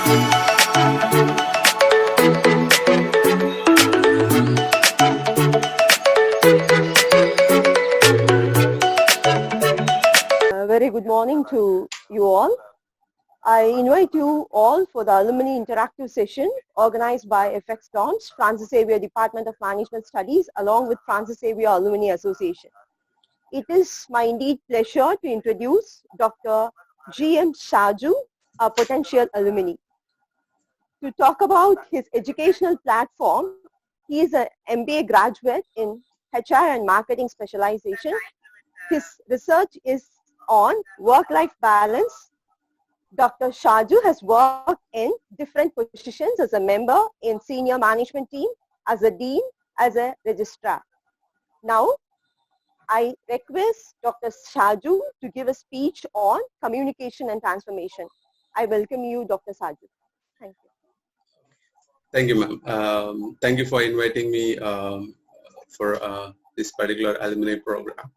Very good morning to you all. I invite you all for the Alumni Interactive Session organized by FXDoMS, Francis Xavier Department of Management Studies, along with Francis Xavier Alumni Association. It is my indeed pleasure to introduce Dr. GM Shaju, a potential alumni. To talk about his educational platform, he is an MBA graduate in HR and marketing specialization. His research is on work-life balance. Dr. Shaju has worked in different positions as a member in senior management team, as a dean, as a registrar. Now, I request Dr. Shaju to give a speech on communication and transformation. I welcome you, Dr. Shaju. Thank you. Thank you, ma'am. Thank you for inviting me for this particular alumni program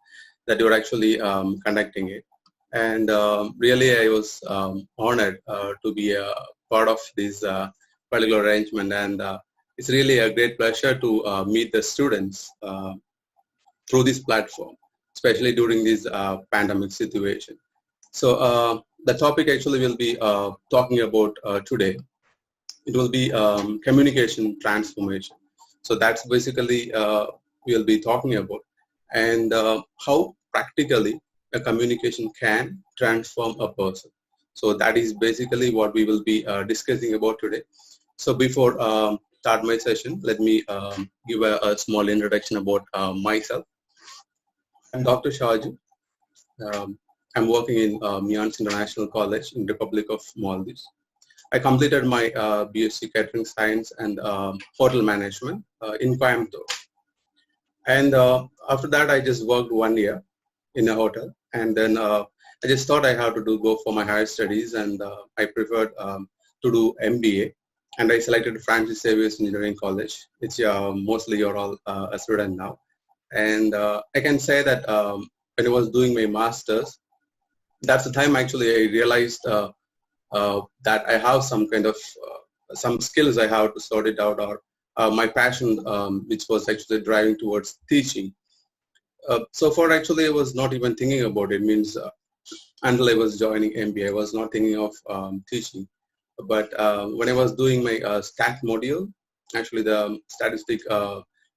that you're actually conducting it. And really, I was honored to be a part of this particular arrangement. And it's really a great pleasure to meet the students through this platform, especially during this pandemic situation. So the topic actually will be talking about today. It will be communication transformation. So that's basically we'll be talking about, and how practically a communication can transform a person. So that is basically what we will be discussing about today. So before start my session, let me give a small introduction about myself. I'm Dr. Shaju. I'm working in Mianz International College in Republic of Maldives. I completed my BSc Catering Science and Hotel Management in Coimbatore. And after that, I just worked 1 year in a hotel. And then I just thought I had to go for my higher studies, and I preferred to do MBA. And I selected Francis Xavier Engineering College, which mostly you're all a student now. And I can say that when I was doing my master's, that's the time actually I realized that I have some kind of some skills I have to sort it out, or my passion, which was actually driving towards teaching. So far, actually, I was not even thinking about it. Means until I was joining MBA, I was not thinking of teaching. But when I was doing my stat module, actually the statistic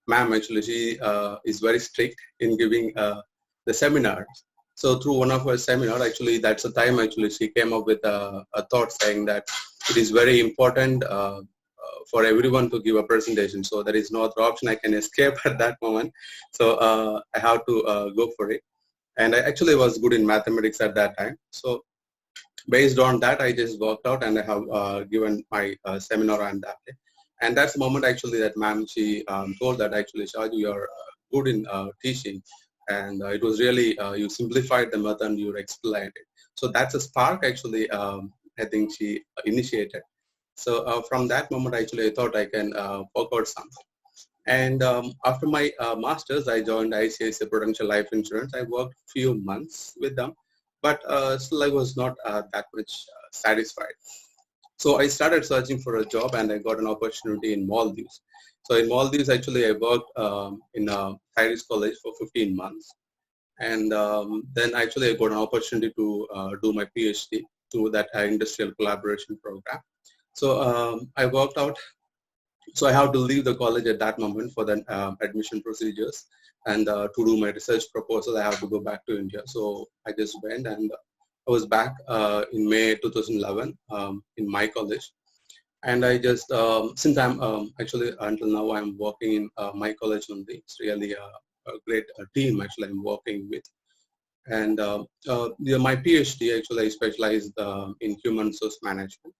ma'am, actually she is very strict in giving the seminars. So through one of her seminars, actually that's the time actually she came up with a thought saying that it is very important for everyone to give a presentation. So there is no other option I can escape at that moment. So I have to go for it. And I actually was good in mathematics at that time. So based on that, I just worked out and I have given my seminar on that day. And that's the moment actually that ma'am, she told that actually, Shaju, you're good in teaching. And it was really, you simplified the method and you explained it. So that's a spark actually, I think she initiated. So from that moment, actually, I thought I can work out something. And after my master's, I joined ICICI Prudential Life Insurance. I worked a few months with them, but still I was not that much satisfied. So I started searching for a job and I got an opportunity in Maldives. So in Maldives, actually, I worked in Paris College for 15 months. And then actually I got an opportunity to do my PhD through that industrial collaboration program. So I worked out. So I have to leave the college at that moment for the admission procedures. And to do my research proposal, I have to go back to India. So I just went and I was back in May 2011 in my college. And I just, since I'm actually until now I'm working in my college only. It's really a great team actually I'm working with. And my PhD actually I specialized in human resource management.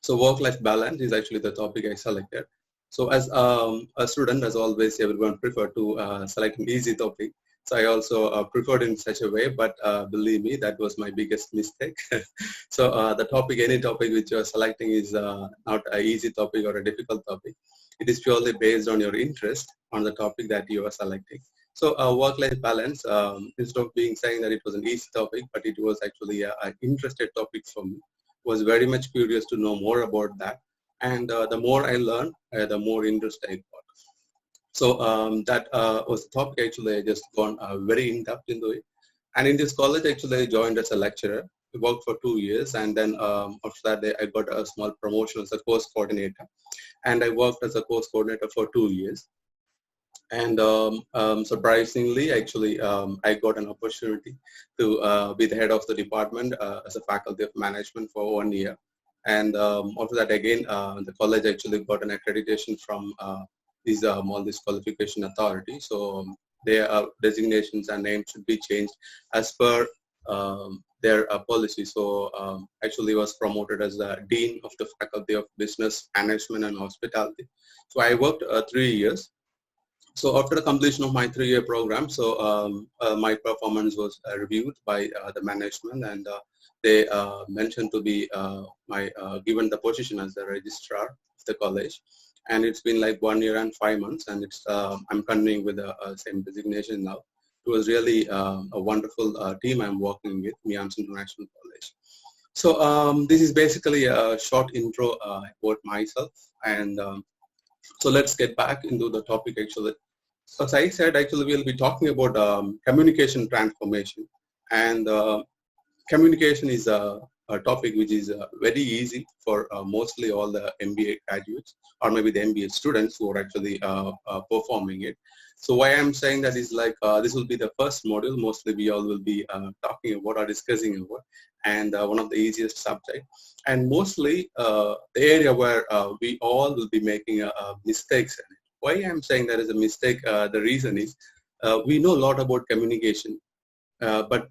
So work-life balance is actually the topic I selected. So as a student, as always, everyone prefer to select an easy topic. So I also preferred in such a way, but believe me, that was my biggest mistake. So the topic, any topic which you are selecting is not an easy topic or a difficult topic. It is purely based on your interest on the topic that you are selecting. So work-life balance, instead of being saying that it was an easy topic, but it was actually an interested topic for me. was very much curious to know more about that. And the more I learned, the more interest I got. So that was the topic. Actually, I just gone very in depth into it. And in this college, actually, I joined as a lecturer. I worked for 2 years, and then after that, I got a small promotion as a course coordinator. And I worked as a course coordinator for 2 years. And surprisingly, actually, I got an opportunity to be the head of the department as a faculty of management for 1 year. And after that, again, the college actually got an accreditation from these Maldives Qualification Authority. So their designations and names should be changed as per their policy. So actually was promoted as the Dean of the Faculty of Business Management and Hospitality. So I worked 3 years. So after the completion of my 3-year program, so my performance was reviewed by the management, and they mentioned to be given the position as the registrar of the college. And it's been like 1 year and 5 months, and it's I'm continuing with the same designation now. It was really a wonderful team I'm working with, Mianz International College. So this is basically a short intro about myself, and so let's get back into the topic actually. So as I said, actually we'll be talking about communication transformation, and communication is a topic which is very easy for mostly all the MBA graduates, or maybe the MBA students who are actually performing it. So why I'm saying that is like this will be the first module. Mostly we all will be talking about or discussing about, and one of the easiest subject, and mostly the area where we all will be making mistakes in it. Why I'm saying that is a mistake, the reason is we know a lot about communication, but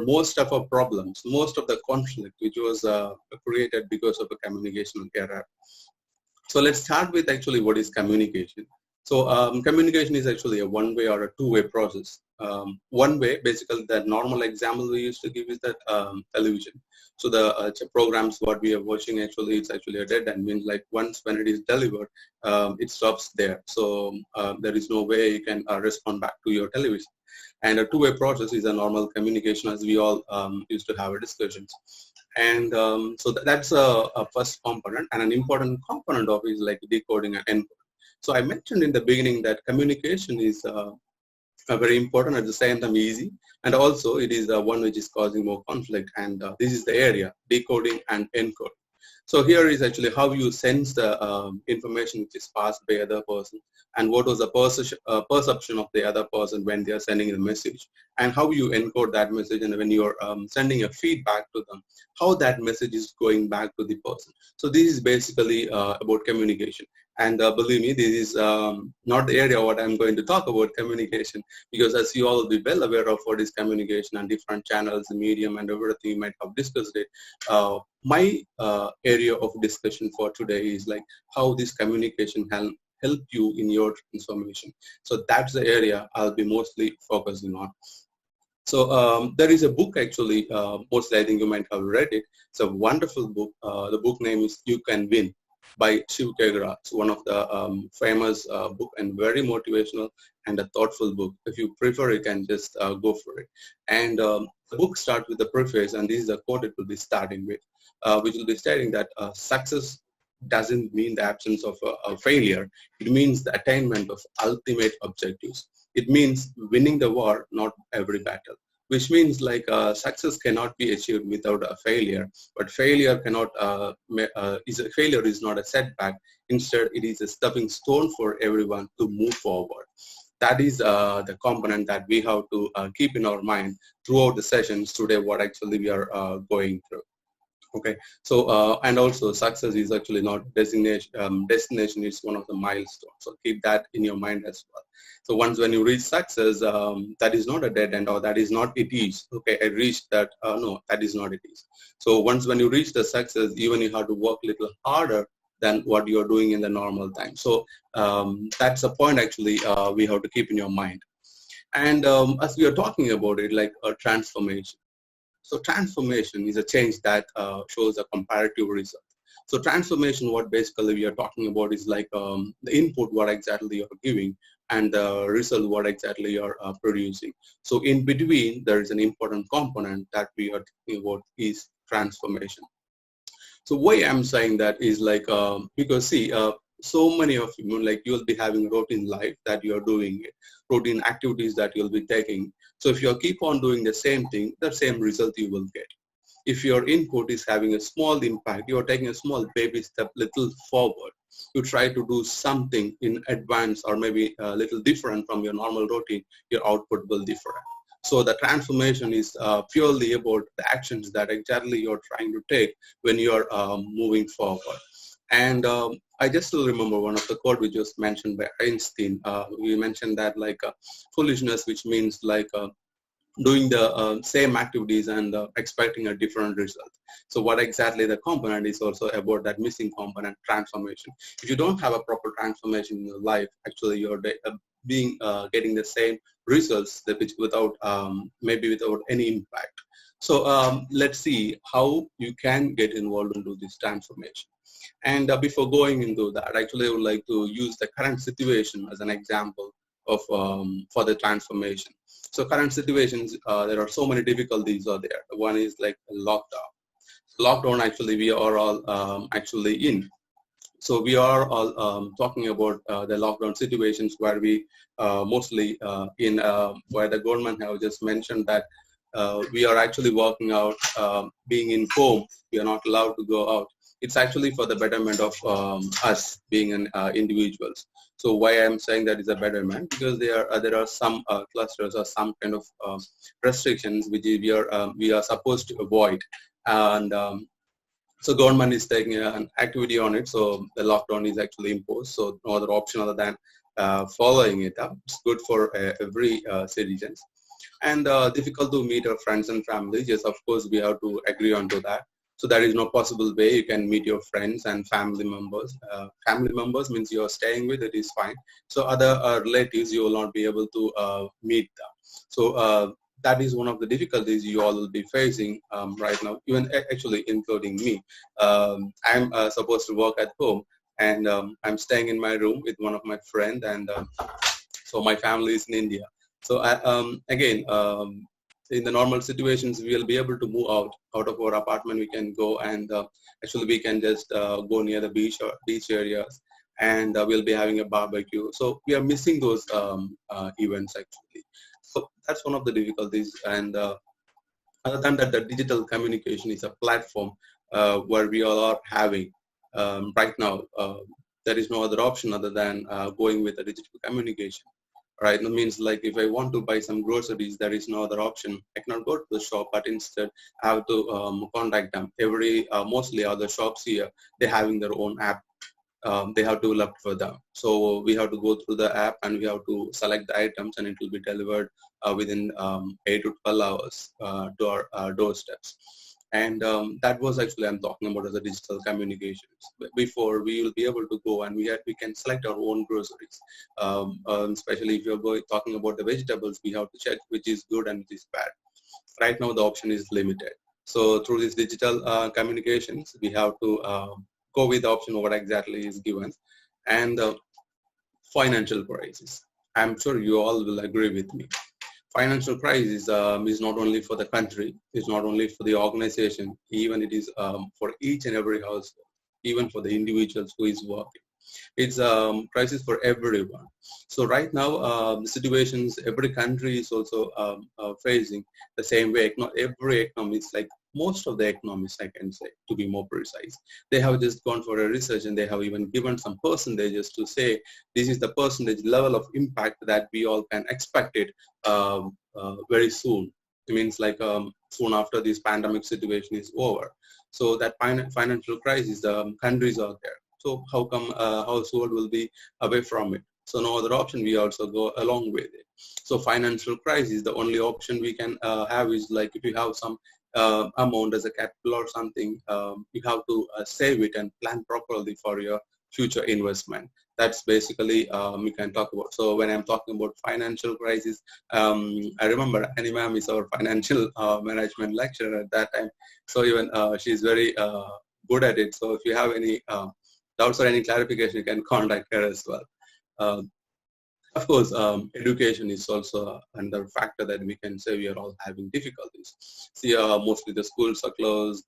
most of our problems, most of the conflict which was created because of a communication error. So let's start with actually what is communication. So communication is actually a one-way or a two-way process. One way, basically the normal example we used to give is that television. So the programs what we are watching actually, it's actually a dead end, means like once when it is delivered, it stops there. So there is no way you can respond back to your television. And a two-way process is a normal communication, as we all used to have discussions. And so that's a first component, and an important component of it is like decoding and encoding. So I mentioned in the beginning that communication is very important, at the same time easy, and also it is the one which is causing more conflict, and this is the area, decoding and encoding. So here is actually how you sense the information which is passed by other person, and what was the perception of the other person when they are sending the message, and how you encode that message, and when you're sending a feedback to them, how that message is going back to the person. So this is basically about communication. And believe me, this is not the area what I'm going to talk about communication, because as you all will be well aware of what is communication and different channels, medium, and everything, you might have discussed it. My area of discussion for today is like how this communication can help you in your transformation. So that's the area I'll be mostly focusing on. So there is a book actually, mostly I think you might have read it. It's a wonderful book. The book name is You Can Win by Shaju GM. It's one of the famous book, and very motivational and a thoughtful book. If you prefer, you can just go for it. And the book starts with the preface, and this is the quote it will be starting with, which will be stating that success doesn't mean the absence of a failure. It means the attainment of ultimate objectives. It means winning the war, not every battle. Which means like success cannot be achieved without a failure, but failure is not a setback. Instead, it is a stepping stone for everyone to move forward. That is the component that we have to keep in our mind throughout the sessions today, what actually we are going through. Okay, so and also success is actually not destination. Destination is one of the milestones. So keep that in your mind as well. So once when you reach success, that is not a dead end, or that is not it is. Okay, I reached that. No, that is not it is. So once when you reach the success, even you have to work a little harder than what you are doing in the normal time. So that's a point actually we have to keep in your mind. And as we are talking about it, like a transformation. So transformation is a change that shows a comparative result. So transformation, what basically we are talking about is like the input, what exactly you are giving, and the result, what exactly you are producing. So in between, there is an important component that we are talking about is transformation. So why I'm saying that is like, because see, so many of you, like you'll be having routine life that you're doing, routine activities that you'll be taking. So if you keep on doing the same thing, the same result you will get. If your input is having a small impact, you're taking a small baby step little forward. You try to do something in advance or maybe a little different from your normal routine, your output will differ. So the transformation is purely about the actions that exactly you're trying to take when you're moving forward. And I just still remember one of the quote which was mentioned by Einstein. We mentioned that like foolishness, which means like doing the same activities and expecting a different result. So what exactly the component is also about that missing component, transformation. If you don't have a proper transformation in your life, actually you're getting the same results that which without maybe without any impact. So let's see how you can get involved into this transformation. And before going into that, actually I would like to use the current situation as an example of for the transformation. So current situations, there are so many difficulties are there. One is like lockdown. Lockdown actually we are all actually in. So we are all talking about the lockdown situations where we mostly in where the government have just mentioned that we are actually working out, being in home, we are not allowed to go out. It's actually for the betterment of us being an individuals. So why I'm saying that is a betterment, because there are some clusters or some kind of restrictions which we are supposed to avoid, and so government is taking an activity on it. So the lockdown is actually imposed. So no other option other than following it up. It's good for every citizens. And difficult to meet our friends and family. Yes, of course we have to agree on to that. So there is no possible way you can meet your friends and family members. Family members means you are staying with, it is fine. So other relatives, you will not be able to meet them. So that is one of the difficulties you all will be facing right now, even actually including me. I'm supposed to work at home, and I'm staying in my room with one of my friends, and so my family is in India. So again, in the normal situations, we will be able to move out of our apartment. We can go and actually we can just go near the beach or beach areas, and we'll be having a barbecue. So we are missing those events actually. So that's one of the difficulties. And other than that, the digital communication is a platform where we all are having right now. There is no other option other than going with a digital communication. Right, that means like if I want to buy some groceries, there is no other option. I cannot go to the shop, but instead I have to contact them. Mostly other shops here, they're having their own app. They have developed for them. So we have to go through the app and we have to select the items, and it will be delivered within 8 to 12 hours to our doorsteps. And that was actually I'm talking about as a digital communications. Before we will be able to go and we can select our own groceries. Especially if you're talking about the vegetables, we have to check which is good and which is bad. Right now the option is limited. So through this digital communications, we have to go with the option of what exactly is given. And financial crisis. I'm sure you all will agree with me. Financial crisis is not only for the country, it's not only for the organization, even it is for each and every household, even for the individuals who is working. It's a crisis for everyone. So right now, the situations every country is also facing the same way. Not every economy is like most of the economies, I can say, to be more precise. They have just gone for a research and they have even given some percentages to say this is the percentage level of impact that we all can expect it very soon. It means like soon after this pandemic situation is over. So that financial crisis, the countries are there. So how come household will be away from it? So no other option, we also go along with it. So financial crisis, the only option we can have is like if you have some amount as a capital or something, you have to save it and plan properly for your future investment. That's basically we can talk about. So when I'm talking about financial crisis, I remember Annie ma'am is our financial management lecturer at that time. So even she's very good at it. So if you have any doubts or any clarification, you can contact her as well. Of course, education is also another factor that we can say we are all having difficulties. See, mostly the schools are closed,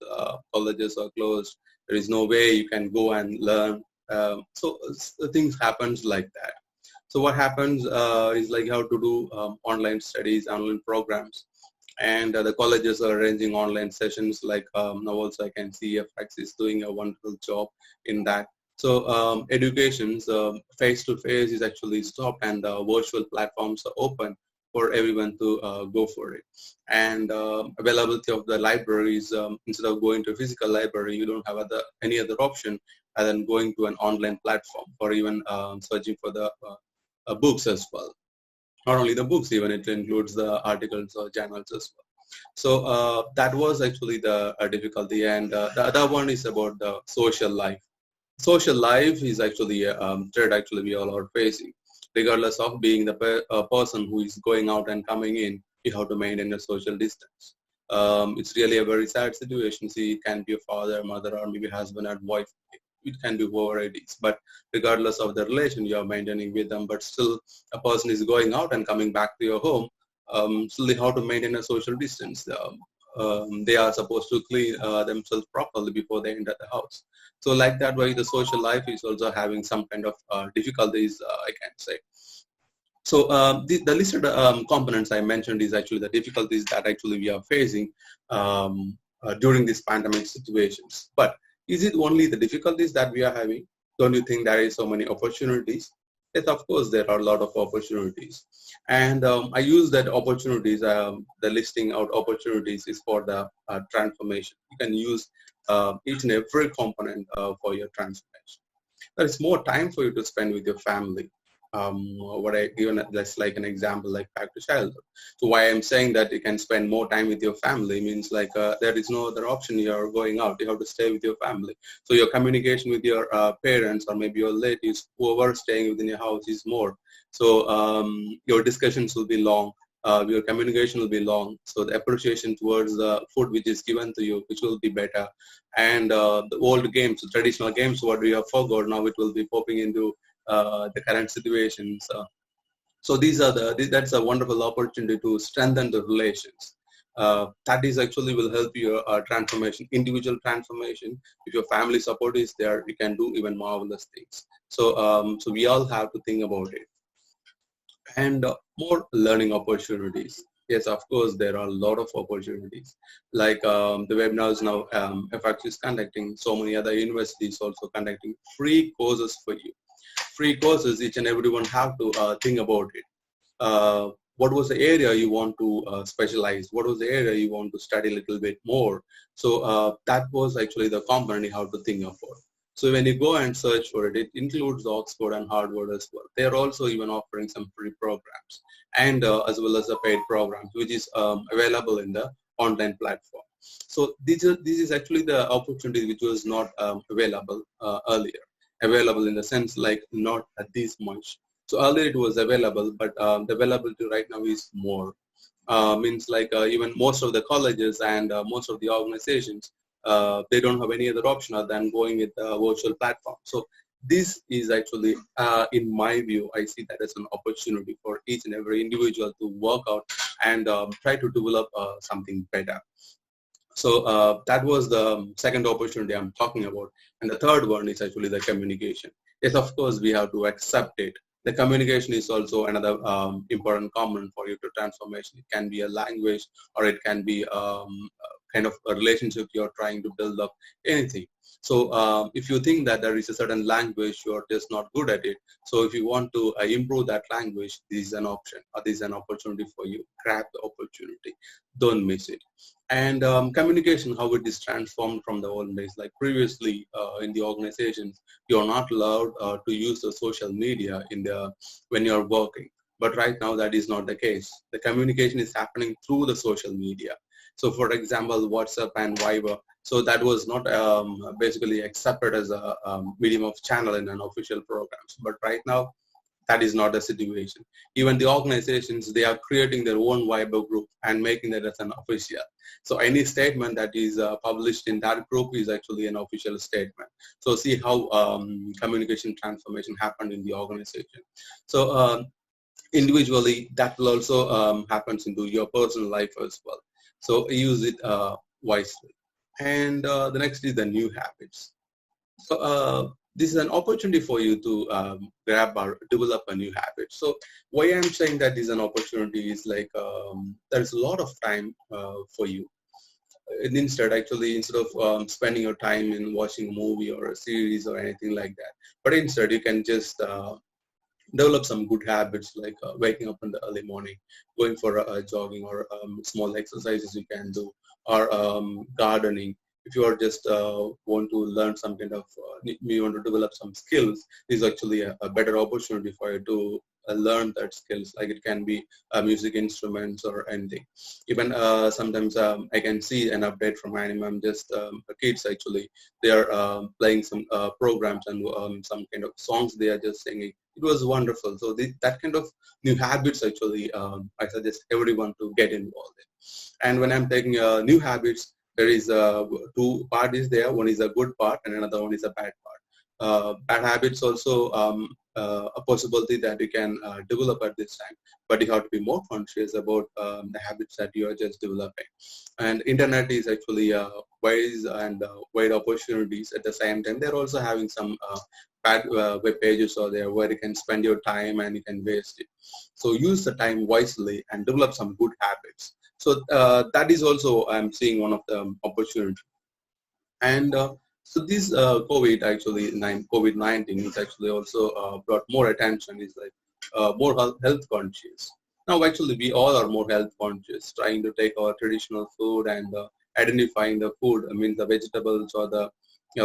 colleges are closed, There is no way you can go and learn. So things happens like that. So what happens is like how to do online studies, online programs, and the colleges are arranging online sessions. Like now also I can see FX is doing a wonderful job in that. So education's face-to-face is actually stopped, and the virtual platforms are open for everyone to go for it. And availability of the libraries, instead of going to a physical library, you don't have any other option other than going to an online platform, or even searching for the books as well. Not only the books, even it includes the articles or journals as well. So that was actually the difficulty. And the other one is about the social life. Social life is actually a threat actually we all are facing. Regardless of being the person who is going out and coming in, you have to maintain a social distance. It's really a very sad situation. See, it can be a father, mother, or maybe husband and wife. It can be whoever it is, but regardless of the relation you are maintaining with them, but still a person is going out and coming back to your home, still they have to maintain a social distance. They are supposed to clean themselves properly before they enter the house. So like that way, the social life is also having some kind of difficulties, I can say. So the listed components I mentioned is actually the difficulties that actually we are facing during these pandemic situations. But is it only the difficulties that we are having? Don't you think there is so many opportunities? Yes, of course, there are a lot of opportunities. And I use that opportunities, the listing out opportunities is for the transformation. You can use each and every component for your transformation. There is more time for you to spend with your family. What I given that's like an example, like back to childhood. So why I'm saying that you can spend more time with your family means like there is no other option. You're going out, you have to stay with your family. So your communication with your parents or maybe your relatives, whoever staying within your house is more. So your discussions will be long. Your communication will be long. So the appreciation towards the food which is given to you, which will be better. And the old games, the traditional games, what we have forgot, now it will be popping into the current situations. So that's a wonderful opportunity to strengthen the relations. That is actually will help your transformation, individual transformation. If your family support is there, you can do even marvelous things. So so we all have to think about it. And more learning opportunities. Yes, of course, there are a lot of opportunities. Like the webinars now, FX is conducting, so many other universities also conducting free courses for you. Free courses, each and everyone have to think about it. What was the area you want to specialize? What was the area you want to study a little bit more? So that was actually the component you have to think about. So when you go and search for it, it includes Oxford and Harvard as well. They're also even offering some free programs, and as well as the paid programs, which is available in the online platform. So this is actually the opportunity which was not available earlier. Available in the sense like not at this much. So earlier it was available, but the availability right now is more. Means like even most of the colleges and most of the organizations, they don't have any other option other than going with the virtual platform. So this is actually, in my view, I see that as an opportunity for each and every individual to work out and try to develop something better. So that was the second opportunity I'm talking about. And the third one is actually the communication. Yes, of course, we have to accept it. The communication is also another important component for your transformation. It can be a language, or it can be kind of a relationship you're trying to build up, anything. So if you think that there is a certain language, you're just not good at it. So if you want to improve that language, this is an option, or this is an opportunity for you. Grab the opportunity. Don't miss it. And communication, how it is transformed from the old days. Like previously in the organizations, you're not allowed to use the social media when you're working. But right now that is not the case. The communication is happening through the social media. So for example, WhatsApp and Viber. So that was not basically accepted as a medium of channel in an official programs. But right now, that is not the situation. Even the organizations, they are creating their own Viber group and making that as an official. So any statement that is published in that group is actually an official statement. So see how communication transformation happened in the organization. So individually, that will also happens into your personal life as well. So use it wisely. And the next is the new habits. So this is an opportunity for you to grab or develop a new habit. So why I'm saying that is an opportunity is like there's a lot of time for you. And instead of spending your time in watching a movie or a series or anything like that, but instead you can just develop some good habits like waking up in the early morning, going for jogging or small exercises you can do, or gardening. If you are just want to learn some kind of, you want to develop some skills, this is actually a better opportunity for you to learn that skills. Like it can be music instruments or anything. Even sometimes I can see an update from anime. I'm just kids actually. They are playing some programs and some kind of songs they are just singing. It was wonderful. So that kind of new habits actually I suggest everyone to get involved in. And when I'm taking new habits, there is two parts there. One is a good part and another one is a bad part. Bad habits also a possibility that you can develop at this time, but you have to be more conscious about the habits that you are just developing. And internet is actually wise and wide opportunities. At the same time, they're also having some bad web pages or there where you can spend your time and you can waste it. So use the time wisely and develop some good habits. So that is also I'm seeing one of the opportunities. And so this COVID-19 is actually also brought more attention. Is like more health conscious. Now actually we all are more health conscious, trying to take our traditional food and identifying the food. I mean the vegetables or the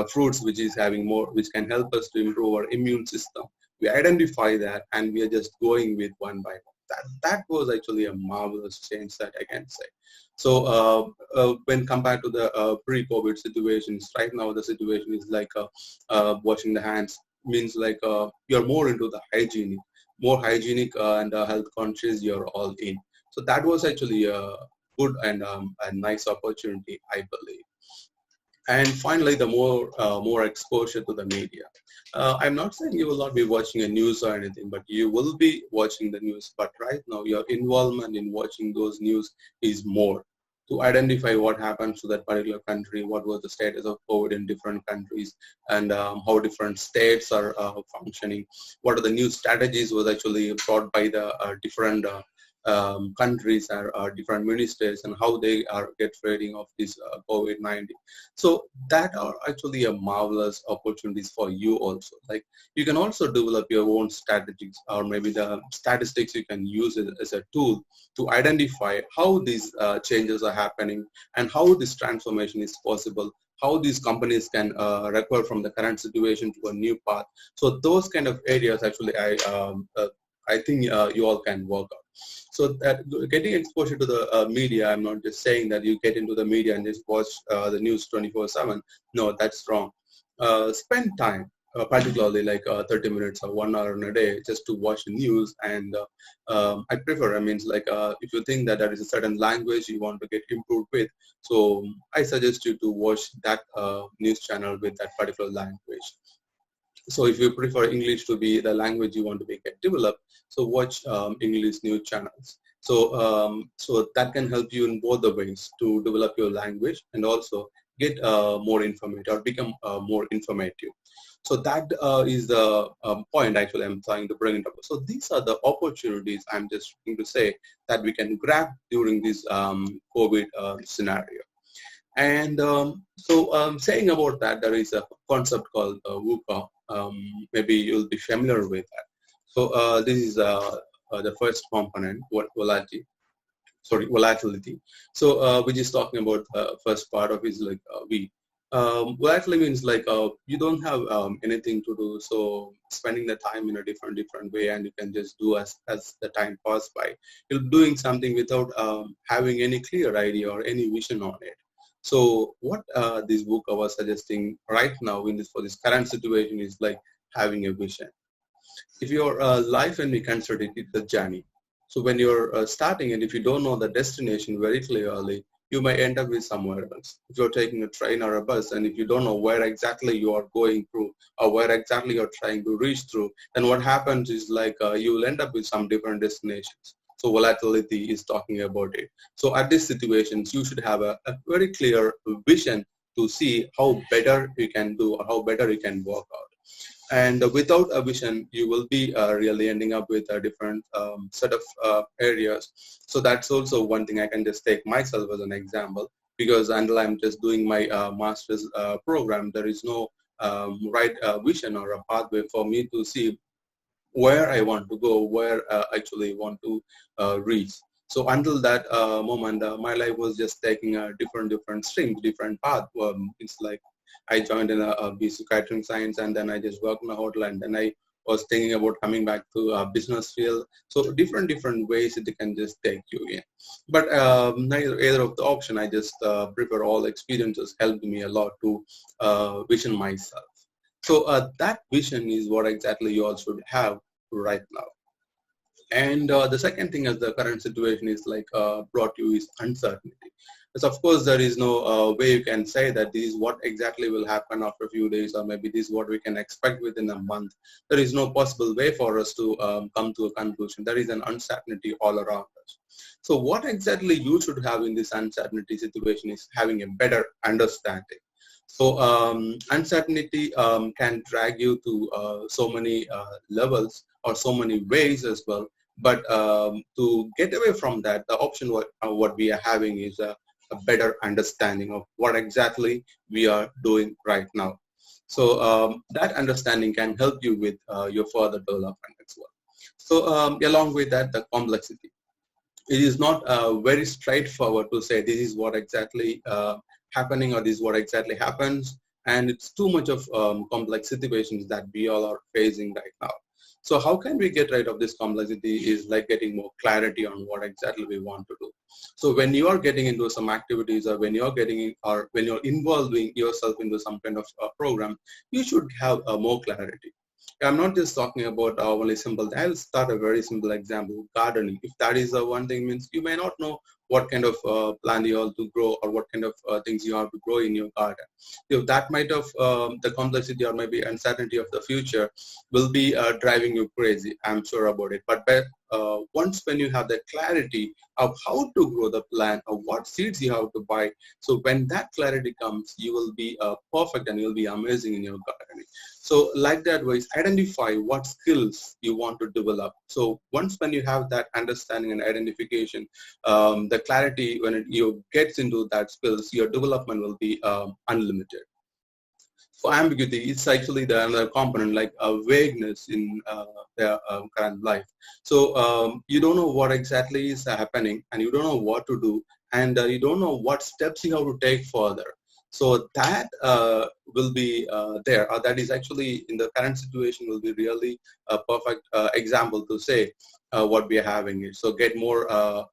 fruits which is having more, which can help us to improve our immune system. We identify that and we are just going with one by one. That was actually a marvelous change that I can say. So when compared to the pre-COVID situations, right now the situation is like washing the hands means like you're more into the more hygienic and health conscious you're all in. So that was actually a good and a nice opportunity, I believe. And finally, the more exposure to the media. I'm not saying you will not be watching a news or anything, but you will be watching the news. But right now, your involvement in watching those news is more to identify what happens to that particular country, what was the status of COVID in different countries, and how different states are functioning. What are the new strategies was actually brought by the different countries or different ministers and how they are get trading of this COVID-19. So that are actually a marvelous opportunities for you also. Like you can also develop your own strategies or maybe the statistics you can use it as a tool to identify how these changes are happening and how this transformation is possible, how these companies can recover from the current situation to a new path. So those kind of areas actually I think you all can work out. So that getting exposure to the media, I'm not just saying that you get into the media and just watch the news 24/7. No, that's wrong. Spend time, particularly like 30 minutes or 1 hour in a day, just to watch the news. And I prefer, I mean, like if you think that there is a certain language you want to get improved with, so I suggest you to watch that news channel with that particular language. So if you prefer English to be the language you want to get developed, so watch English news channels. So that can help you in both the ways to develop your language and also get more informative or become more informative. So that is the point actually I'm trying to bring it up. So these are the opportunities I'm just trying to say that we can grab during this COVID scenario. And saying about that, there is a concept called VUCA. Maybe you'll be familiar with that. So this is the first component, volatility. So which is talking about the first part of is like V. Volatility means like you don't have anything to do, so spending the time in a different way, and you can just do as the time passes by. You're doing something without having any clear idea or any vision on it. So what this book was suggesting right now for this current situation is like having a vision. If your life and we consider it's a journey. So when you're starting and if you don't know the destination very clearly, you may end up with somewhere else. If you're taking a train or a bus and if you don't know where exactly you are going through or where exactly you're trying to reach through, then what happens is like you will end up with some different destinations. So volatility is talking about it. So at these situations, you should have a very clear vision to see how better you can do or how better you can work out. And without a vision, you will be really ending up with a different set of areas. So that's also one thing I can just take myself as an example, because until I'm just doing my master's program, there is no right vision or a pathway for me to see where I want to go, where I actually want to reach. So until that moment, my life was just taking a different streams, different path. It's like I joined in a basic catering science, and then I just worked in a hotel, and then I was thinking about coming back to a business field. So different ways it can just take you in. But either of the option, I just prefer all experiences helped me a lot to vision myself. So that vision is what exactly you all should have right now. And the second thing is the current situation is like brought you is uncertainty. So of course there is no way you can say that this is what exactly will happen after a few days, or maybe this is what we can expect within a month. There is no possible way for us to come to a conclusion. There is an uncertainty all around us. So what exactly you should have in this uncertainty situation is having a better understanding. So uncertainty can drag you to so many levels or so many ways as well. But to get away from that, the option what we are having is a better understanding of what exactly we are doing right now. So that understanding can help you with your further development as well. So along with that, the complexity. It is not very straightforward to say this is what exactly happening or this is what exactly happens, and it's too much of complex situations that we all are facing right now. So how can we get rid of this complexity is like getting more clarity on what exactly we want to do. So when you are getting into some activities, or when you're getting or when you're involving yourself into some kind of program, you should have more clarity. I'm not just talking about only simple. I'll start a very simple example, gardening. If that is one thing, means you may not know what kind of plant you have to grow, or what kind of things you have to grow in your garden. If that might have the complexity or maybe uncertainty of the future will be driving you crazy, I'm sure about it. But once when you have the clarity of how to grow the plant, or what seeds you have to buy, so when that clarity comes, you will be perfect and you'll be amazing in your gardening. So like that ways, identify what skills you want to develop. So once when you have that understanding and identification, the clarity, when you gets into that skills, your development will be unlimited. So ambiguity is actually the another component, like a vagueness in their current life. So you don't know what exactly is happening, and you don't know what to do, and you don't know what steps you have to take further. So that will be there, or that is actually in the current situation will be really a perfect example to say what we are having is. So get more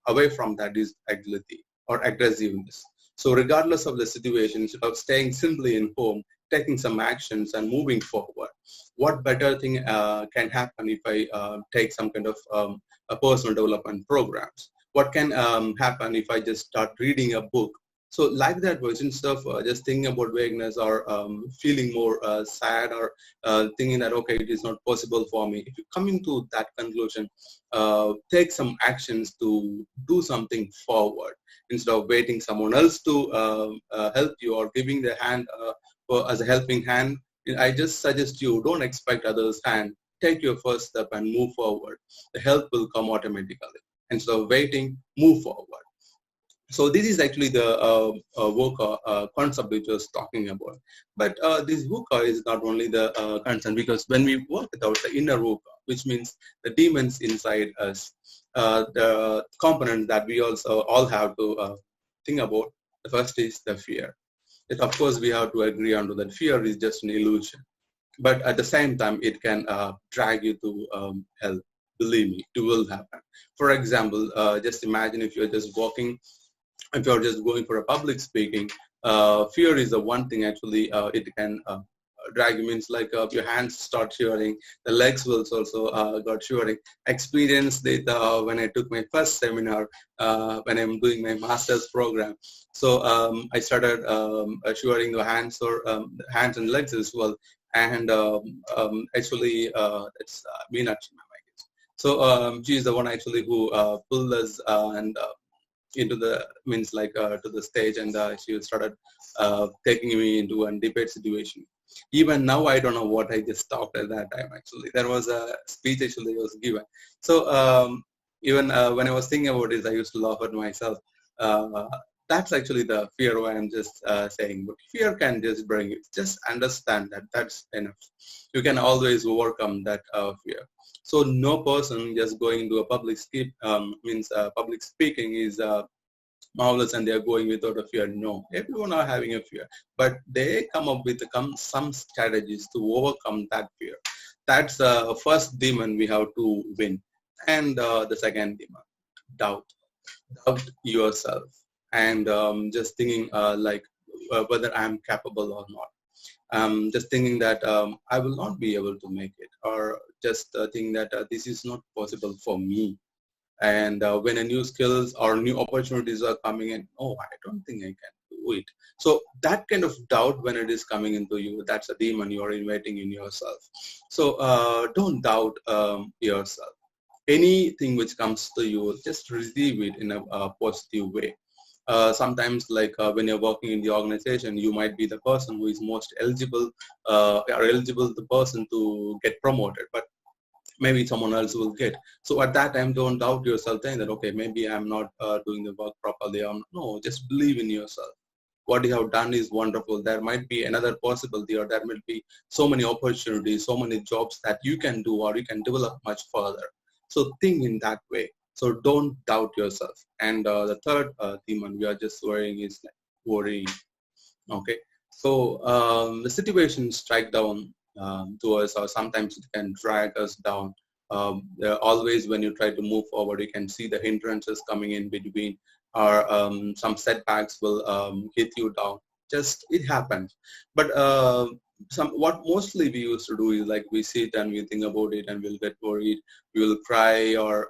away from that is agility or aggressiveness. So regardless of the situation, instead of staying simply in home, taking some actions and moving forward. What better thing can happen if I take some kind of a personal development programs? What can happen if I just start reading a book? So like that was, instead of just thinking about vagueness or feeling more sad or thinking that, okay, it is not possible for me. If you come into that conclusion, take some actions to do something forward instead of waiting someone else to help you or giving the hand as a helping hand. I just suggest you don't expect others' hand. Take your first step and move forward. The help will come automatically. Instead of waiting, move forward. So this is actually the VUCA concept which I was talking about. But this VUCA is not only the concern, because when we work without the inner VUCA, which means the demons inside us, the components that we also all have to think about, the first is the fear. It, of course, we have to agree on that fear is just an illusion. But at the same time, it can drag you to hell. Believe me, it will happen. For example, just imagine if you're just walking, if you're just going for a public speaking, fear is the one thing actually it can drag you. Means like your hands start shivering, the legs will also got shivering. Experienced it when I took my first seminar when I'm doing my master's program. So I started shivering the hands or hands and legs as well. And actually it's Meenakshi, I guess. So she is the one actually who pulled us and into the to the stage, and she started taking me into a debate situation. Even now, I don't know what I just talked at that time. Actually, there was a speech actually was given. So even when I was thinking about this, I used to laugh at myself. Uh, that's actually the fear why I'm just saying. But fear can just bring it. Just understand that that's enough. You can always overcome that fear. So no person just going into a public public speaking is marvelous and they are going without a fear. No, everyone are having a fear, but they come up with some strategies to overcome that fear. That's the first demon we have to win. And the second demon, doubt. Doubt yourself and just thinking whether I'm capable or not. Just thinking that I will not be able to make it, or just thinking that this is not possible for me. And when a new skills or new opportunities are coming in, oh, I don't think I can do it. So that kind of doubt when it is coming into you, that's a demon you are inviting in yourself. So don't doubt yourself. Anything which comes to you, just receive it in a positive way. Sometimes when you're working in the organization, you might be the person who is most eligible the person to get promoted, but maybe someone else will get. So at that time, don't doubt yourself saying that, okay, maybe I'm not doing the work properly. No, just believe in yourself. What you have done is wonderful. There might be another possibility, or there might be so many opportunities, so many jobs that you can do or you can develop much further. So think in that way. So don't doubt yourself. And the third demon we are just worrying is worrying. Okay. So the situations strike down to us, or sometimes it can drag us down. Always when you try to move forward, you can see the hindrances coming in between, or some setbacks will hit you down. Just it happens. But what mostly we used to do is we sit and we think about it and we'll get worried, we will cry, or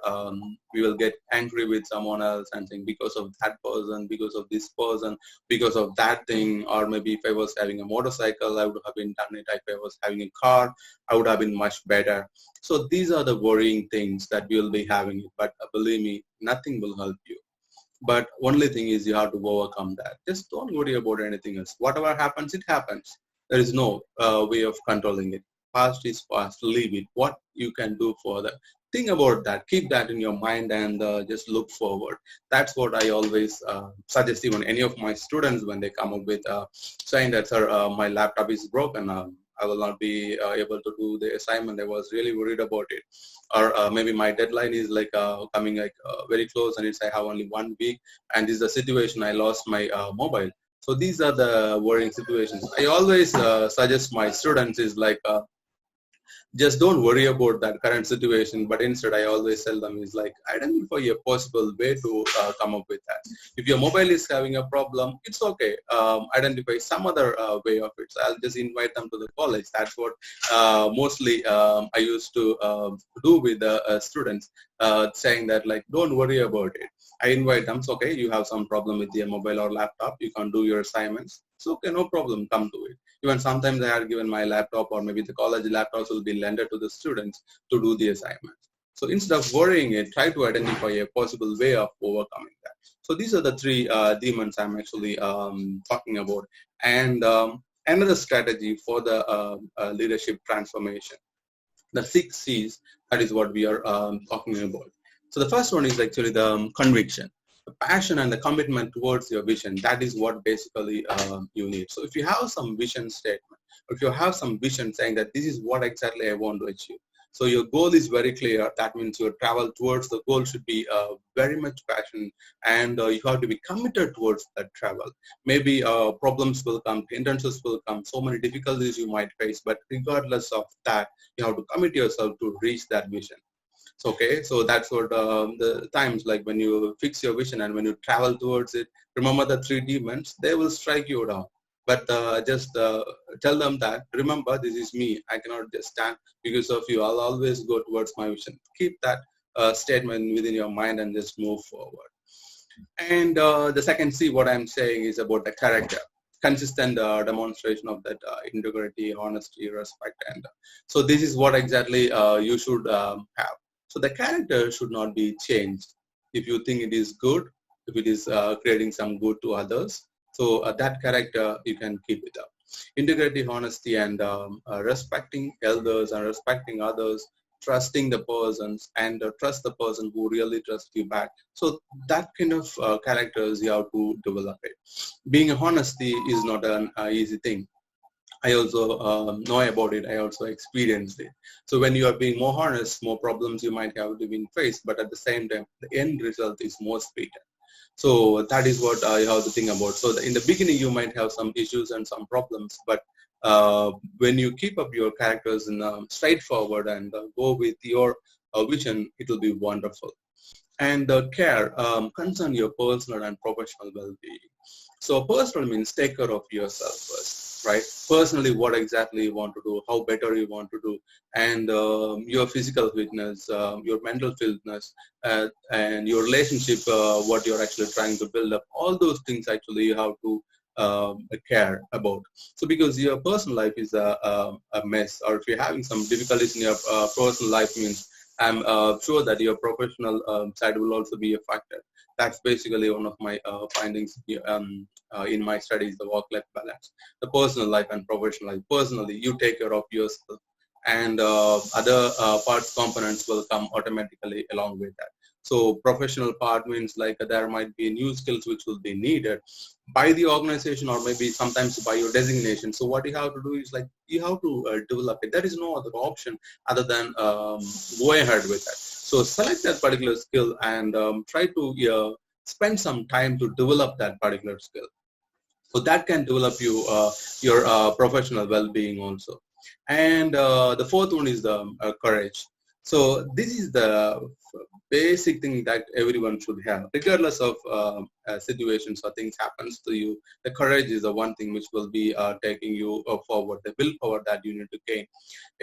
we will get angry with someone else and think because of that person, because of this person, because of that thing. Or maybe if I was having a motorcycle, I would have been done it. If I was having a car, I would have been much better. So these are the worrying things that we will be having. But believe me, nothing will help you. But only thing is you have to overcome that. Just don't worry about anything else. Whatever happens, it happens. There is no way of controlling it. Past is past. Leave it. What you can do further. Think about that. Keep that in your mind and just look forward. That's what I always suggest even any of my students when they come up with saying that, sir, my laptop is broken. I will not be able to do the assignment. I was really worried about it. Or maybe my deadline is coming very close, and I have only 1 week, and this is the situation. I lost my mobile. So these are the worrying situations. I always suggest my students is just don't worry about that current situation, but instead I always tell them is identify a possible way to come up with that. If your mobile is having a problem, it's okay. Identify some other way of it. So I'll just invite them to the college. That's what mostly I used to do with the students, saying that don't worry about it. I invite them. So, okay, you have some problem with your mobile or laptop, you can't do your assignments. So okay, no problem, come to it. Even sometimes I had given my laptop, or maybe the college laptops will be lended to the students to do the assignments. So instead of worrying it, try to identify a possible way of overcoming that. So these are the three demons I'm actually talking about. And another strategy for the leadership transformation, the 6 C's, that is what we are talking about. So the first one is actually the conviction. The passion and the commitment towards your vision, that is what basically you need. So if you have some vision statement, if you have some vision saying that this is what exactly I want to achieve, so your goal is very clear, that means your travel towards the goal should be very much passion, and you have to be committed towards that travel. Maybe problems will come, hindrances will come, so many difficulties you might face, but regardless of that, you have to commit yourself to reach that vision. So, okay, so that's what the times when you fix your vision and when you travel towards it, remember the 3 demons, they will strike you down. But just tell them that, remember, this is me. I cannot just stand because of you. I'll always go towards my vision. Keep that statement within your mind and just move forward. And the second C, what I'm saying is about the character. Consistent demonstration of that integrity, honesty, respect. And so this is what exactly you should have. So the character should not be changed. If you think it is good, if it is creating some good to others. So that character, you can keep it up. Integrity, honesty, and respecting elders and respecting others, trusting the persons, and trust the person who really trusts you back. So that kind of characters you have to develop it. Being honesty is not an easy thing. I also know about it. I also experienced it. So when you are being more honest, more problems you might have to be faced, but at the same time, the end result is more sweeter. So that is what you have to think about. So in the beginning, you might have some issues and some problems, but when you keep up your characters and straightforward and go with your vision, it will be wonderful. And care, concern your personal and professional well-being. So personal means take care of yourself first, right? Personally, what exactly you want to do, how better you want to do, and your physical fitness, your mental fitness, and your relationship, what you're actually trying to build up. All those things actually you have to care about. So because your personal life is a mess, or if you're having some difficulties in your personal life, means I'm sure that your professional side will also be a factor. That's basically one of my findings here, in my studies, the work-life balance, the personal life and professional life. Personally, you take care of yourself, and other parts components will come automatically along with that. So professional part means like there might be new skills which will be needed by the organization or maybe sometimes by your designation. So what you have to do is like you have to develop it. There is no other option other than go ahead with that. So select that particular skill and try to spend some time to develop that particular skill. So that can develop you your professional well-being also. And the fourth one is the courage. So this is the basic thing that everyone should have, regardless of situations or things happens to you. The courage is the one thing which will be taking you forward, the willpower that you need to gain.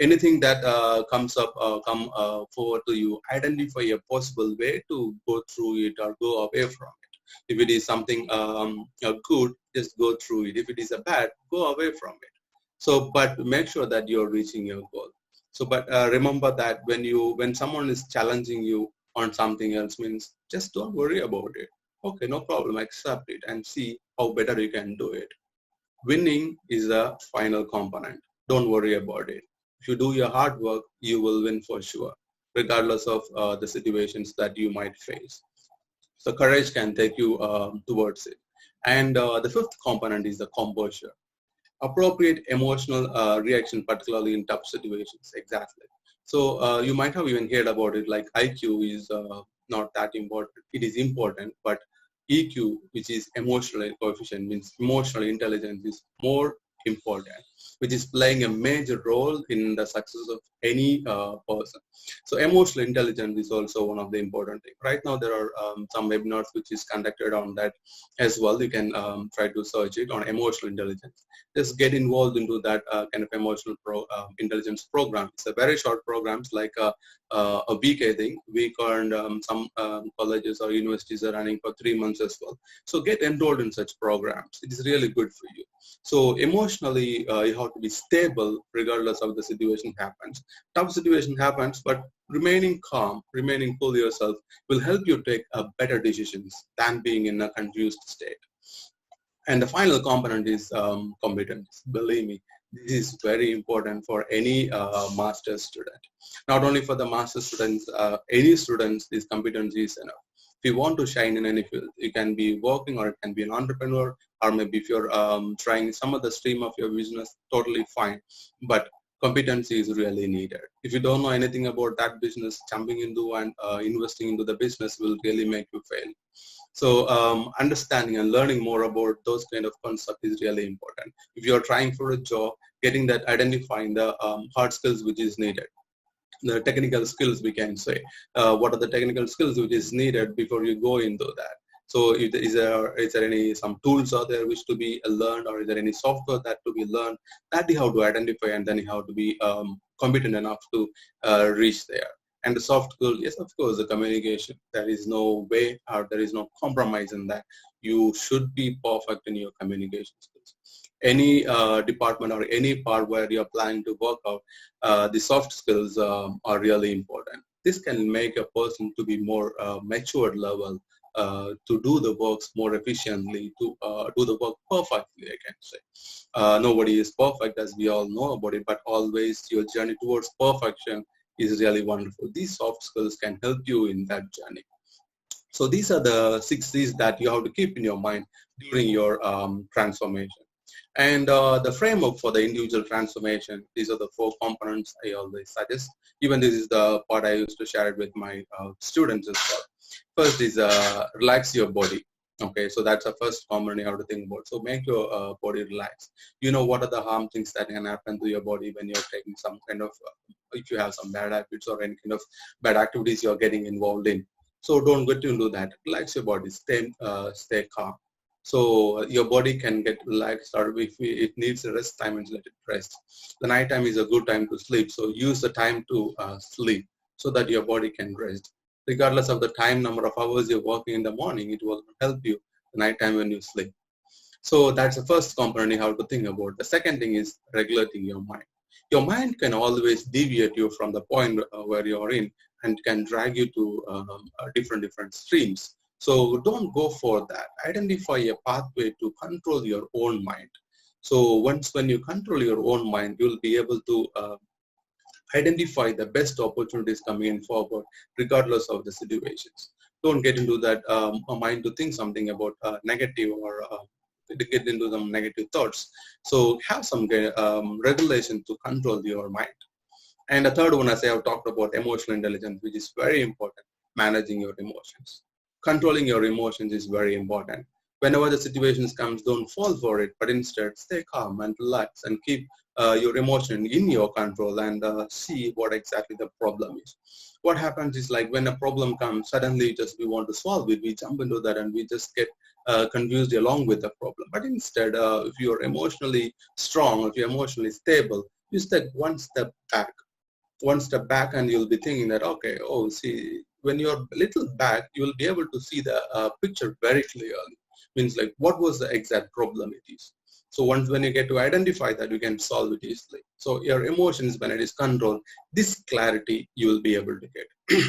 Anything that comes up, come forward to you, identify a possible way to go through it or go away from it. If it is something good, just go through it. If it is a bad, go away from it. So, but make sure that you're reaching your goal. So, but remember that when someone is challenging you on something else, means just don't worry about it. Okay, no problem, accept it and see how better you can do it. Winning is a final component. Don't worry about it. If you do your hard work, you will win for sure, regardless of the situations that you might face. So courage can take you towards it. And the fifth component is the composure. Appropriate emotional reaction, particularly in tough situations. Exactly. So you might have even heard about it, like IQ is not that important. It is important, but EQ, which is emotional coefficient, means emotional intelligence, is more important, which is playing a major role in the success of any person. So emotional intelligence is also one of the important things. Right now there are some webinars which is conducted on that as well. You can try to search it on emotional intelligence. Just get involved into that kind of emotional intelligence program. It's a very short programs, like a week, I think, week, and some colleges or universities are running for 3 months as well. So get enrolled in such programs. It is really good for you. So emotionally, you have to be stable regardless of the situation happens. Tough situation happens, but remaining calm, remaining cool yourself will help you take better decisions than being in a confused state. And the final component is competence. Believe me, this is very important for any master's student. Not only for the master's students, any students, this competence is enough. If you want to shine in any field, you can be working or it can be an entrepreneur, or maybe if you're trying some other stream of your business, totally fine. But competency is really needed. If you don't know anything about that business, jumping into and investing into the business will really make you fail. So understanding and learning more about those kind of concepts is really important. If you're trying for a job, getting that, identifying the hard skills which is needed, the technical skills we can say, what are the technical skills which is needed before you go into that. So is there any some tools out there which to be learned, or is there any software that to be learned, that you have to identify, and then you have to be competent enough to reach there. And the soft skill, yes, of course, the communication. There is no way or there is no compromise in that. You should be perfect in your communication skills. Any department or any part where you're planning to work out, the soft skills are really important. This can make a person to be more matured level do the works more efficiently, to do the work perfectly, I can say. Nobody is perfect, as we all know about it, but always your journey towards perfection is really wonderful. These soft skills can help you in that journey. So these are the 6 C's that you have to keep in your mind during your transformation. And the framework for the individual transformation, these are the 4 components I always suggest. Even this is the part I used to share it with my students as well. First is relax your body. Okay, so that's the first component you have to think about. So make your body relax. You know what are the harm things that can happen to your body when you're taking some kind of, if you have some bad habits or any kind of bad activities you're getting involved in. So don't get into that. Relax your body. Stay calm. So your body can get relaxed, or if it needs a rest time, and let it rest. The night time is a good time to sleep. So use the time to sleep so that your body can rest. Regardless of the number of hours you're working in the morning, it will help you the night time when you sleep. So that's the first component you have to think about. The second thing is regulating your mind. Your mind can always deviate you from the point where you're in and can drag you to different streams. So don't go for that. Identify a pathway to control your own mind. So when you control your own mind, you'll be able to identify the best opportunities coming in forward, regardless of the situations. Don't get into that mind to think something about negative or get into some negative thoughts. So have some regulation to control your mind. And the third one, as I have talked about, emotional intelligence, which is very important, managing your emotions. Controlling your emotions is very important. Whenever the situations comes, don't fall for it, but instead stay calm and relax and keep your emotion in your control and see what exactly the problem is. What happens is, like, when a problem comes, suddenly we want to solve it, we jump into that and we just get confused along with the problem. But instead, if you're emotionally strong, if you're emotionally stable, you step one step back and you'll be thinking that, okay, see, when you're a little back, you'll be able to see the picture very clearly. Means, like, what was the exact problem it is. So when you get to identify that, you can solve it easily. So your emotions, when it is controlled, this clarity you will be able to get.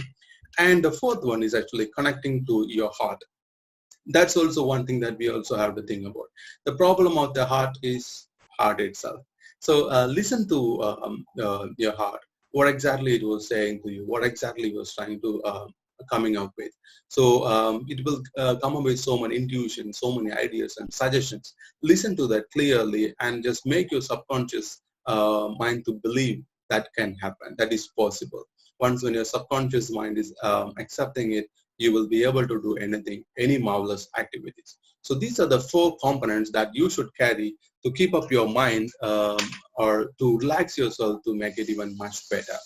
And the fourth one is actually connecting to your heart. That's also one thing that we also have to think about. The problem of the heart is heart itself. So listen to your heart. What exactly it was saying to you, what exactly it was trying to coming up with. So it will come up with so many intuition, so many ideas and suggestions. Listen to that clearly and just make your subconscious mind to believe that can happen, that is possible. Once when your subconscious mind is accepting it, you will be able to do anything, any marvelous activities. So these are the 4 components that you should carry to keep up your mind or to relax yourself to make it even much better.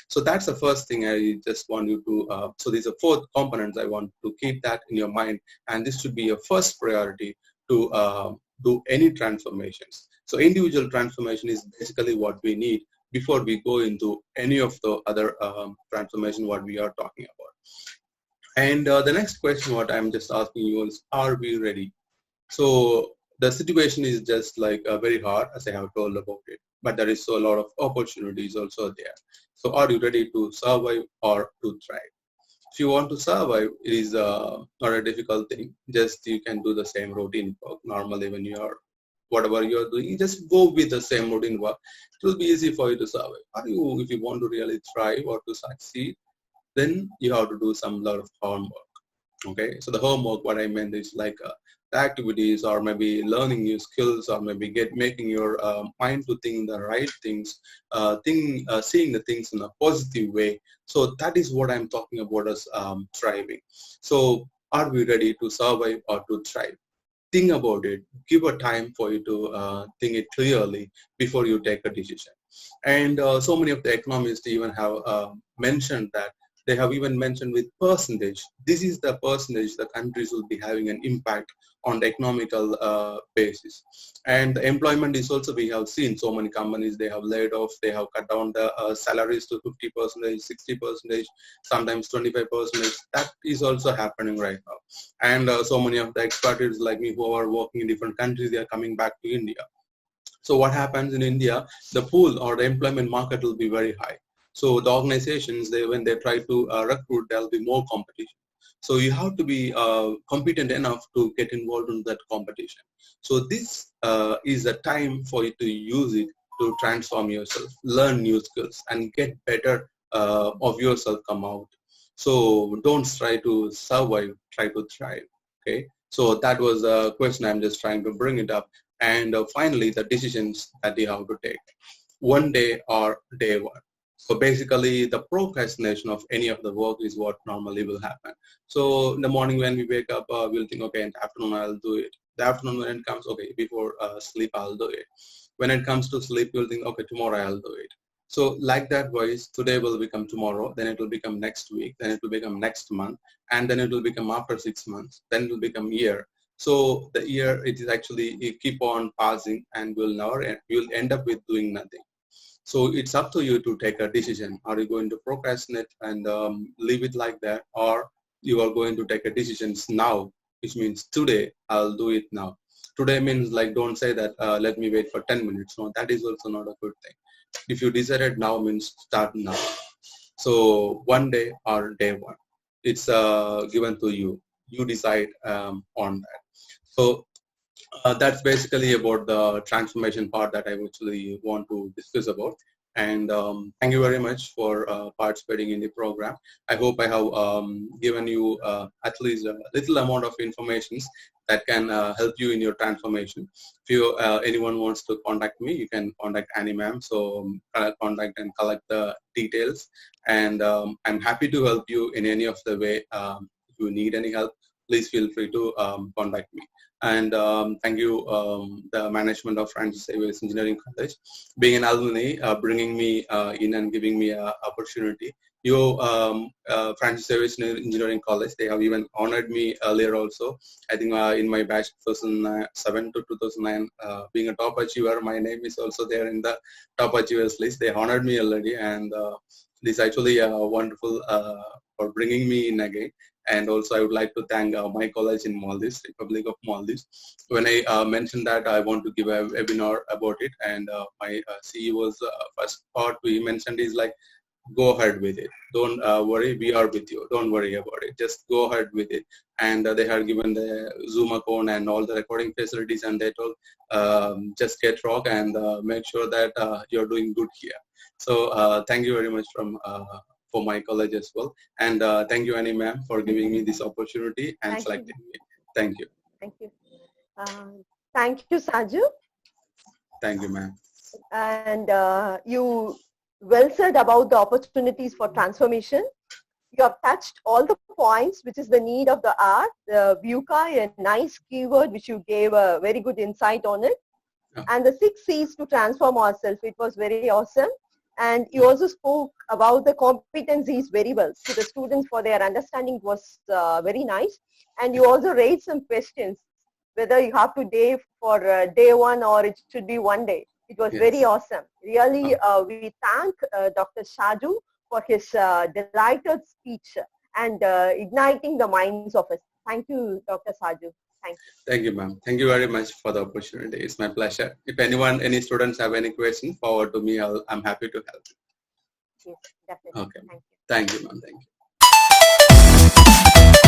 So that's the first thing I just want you to, so these are 4 components I want to keep that in your mind, and this should be your first priority to do any transformations. So individual transformation is basically what we need before we go into any of the other transformation what we are talking about. And the next question what I'm just asking you is, are we ready? So the situation is just like very hard, as I have told about it, but there is a lot of opportunities also there. So are you ready to survive or to thrive? If you want to survive, it is not a difficult thing. Just you can do the same routine work. Normally when you are, whatever you are doing, you just go with the same routine work. It will be easy for you to survive. If you want to really thrive or to succeed, then you have to do some lot of homework. Okay, so the homework, what I meant is like the activities, or maybe learning new skills, or maybe making your mind to think the right things, seeing the things in a positive way. So that is what I'm talking about as thriving. So are we ready to survive or to thrive? Think about it. Give a time for you to think it clearly before you take a decision. And so many of the economists even have mentioned that. They have even mentioned with percentage. This is the percentage the countries will be having an impact on the economical basis. And the employment is also, we have seen so many companies, they have laid off, they have cut down the salaries to 50%, 60%, sometimes 25%. That is also happening right now. And so many of the expatriates like me who are working in different countries, they are coming back to India. So what happens in India, the pool or the employment market will be very high. So the organizations, when they try to recruit, there will be more competition. So you have to be competent enough to get involved in that competition. So this is a time for you to use it to transform yourself, learn new skills, and get better of yourself come out. So don't try to survive, try to thrive. Okay. So that was the question. I'm just trying to bring it up. And finally, the decisions that you have to take. One day or day one. So basically, the procrastination of any of the work is what normally will happen. So in the morning when we wake up, we'll think, okay, in the afternoon I'll do it. The afternoon when it comes, okay, before sleep I'll do it. When it comes to sleep, you'll think, okay, tomorrow I'll do it. So like that wise, today will become tomorrow, then it will become next week, then it will become next month, and then it will become after 6 months, then it will become year. So the year, it is actually, it keep on passing and you'll end up with doing nothing. So it's up to you to take a decision. Are you going to procrastinate and leave it like that, or you are going to take a decision now, which means today I'll do it now. Today means like, don't say that let me wait for 10 minutes. No, that is also not a good thing. If you decided now means start now. So one day or day one, it's given to you. You decide on that. So that's basically about the transformation part that I actually want to discuss about. And thank you very much for participating in the program. I hope I have given you at least a little amount of information that can help you in your transformation. If you anyone wants to contact me, you can contact Annie ma'am. So contact and collect the details. And I'm happy to help you in any of the way. If you need any help, please feel free to contact me. And thank you, the management of Francis Xavier Engineering College, being an alumni, bringing me in and giving me an opportunity. You, Francis Xavier Engineering College, they have even honored me earlier also. I think in my batch 2007 to 2009, being a top achiever, my name is also there in the top achievers list. They honored me already, and this is actually wonderful for bringing me in again. And also I would like to thank my college in Maldives, Republic of Maldives. When I mentioned that I want to give a webinar about it, and my CEO's first part we mentioned is like, go ahead with it. Don't worry, we are with you. Don't worry about it. Just go ahead with it. And they had given the Zoom account and all the recording facilities, and they told just get rock and make sure that you're doing good here. So thank you very much for my college as well. And thank you, Annie ma'am, for giving me this opportunity and selecting me. Thank you. Thank you. Thank you, Shaju. Thank you, ma'am. And you well said about the opportunities for transformation. You have touched all the points, which is the need of the hour. The VUCA, a nice keyword, which you gave a very good insight on it. Yeah. And the 6 C's to transform ourselves. It was very awesome. And you also spoke about the competencies very well. So the students, for their understanding, was very nice. And you also raised some questions, whether you have to day for day one or it should be one day. It was very awesome. Really, we thank Dr. Shaju for his delighted speech and igniting the minds of us. Thank you, Dr. Shaju. Thank you. Thank you, ma'am. Thank you very much for the opportunity. It's my pleasure. If any students have any questions, forward to me. I'm happy to help. Yes, definitely. Okay. Thank you. Thank you, ma'am. Thank you.